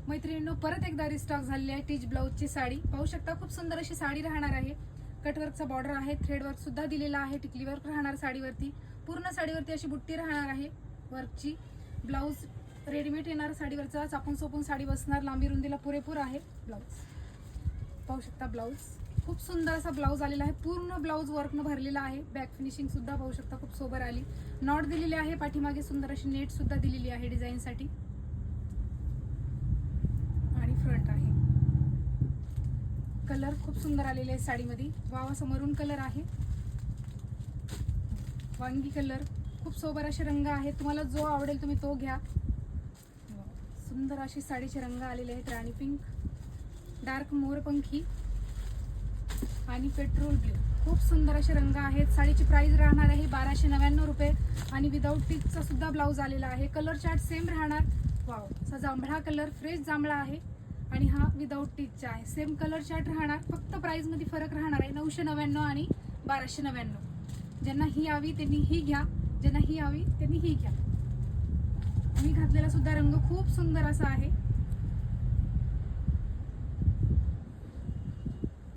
मैत्रिणींनो, परत एकदा रिस्टॉक झालेली आहे टीच ब्लाऊजची साडी. पाहू शकता खूप सुंदर अशी साडी राहणार आहे. कटवर्कचा बॉर्डर आहे, थ्रेडवर्क सुद्धा दिलेला आहे, टिकली वर्क राहणार साडीवरती. पूर्ण साडीवरती अशी बुट्टी राहणार आहे वर्कची. ब्लाऊज रेडीमेड येणार साडीवरचा, चापून सोपून साडी बसणार. लांबी रुंदीला पुरेपूर आहे ब्लाऊज. पाहू शकता ब्लाऊज खूप सुंदर असा ब्लाऊज आलेला आहे. पूर्ण ब्लाऊज वर्कनं भरलेला आहे. बॅक फिनिशिंग सुद्धा पाहू शकता खूप सोबर आली. नॉट दिलेली आहे, पाठीमागे सुंदर अशी नेट सुद्धा दिलेली आहे डिझाईन साठी. आणि फ्रंट आहे. कलर खूप सुंदर आलेले आहे साडीमध्ये. वाव असा मरून कलर आहे, वांगी कलर. खूप सोबर असे रंग आहेत. तुम्हाला जो आवडेल तुम्ही तो घ्या. सुंदर अशी साडीचे रंग आलेले आहेत. राणी पिंक, डार्क मोरपंखी आणि पेट्रोल ब्ल्यू. खूप सुंदर असे रंग आहेत. साडीची प्राइस राहणार आहे 1299 रुपये. आणि विदाऊट टिचचा सुद्धा ब्लाऊज आलेला आहे. कलर चार्ट सेम राहणार. वाव असा जांभळा कलर, फ्रेश जांभळा आहे. आणि हा विदाऊट टिचचा आहे. सेम कलर चार्ट राहणार, फक्त प्राइस मध्ये फरक राहणार आहे. 999 आणि 1299. ज्यांना ही हवी त्यांनी ही घ्या, ज्यांना ही हवी त्यांनी ही घ्या. मी घातलेला सुद्धा रंग खूप सुंदर असा आहे.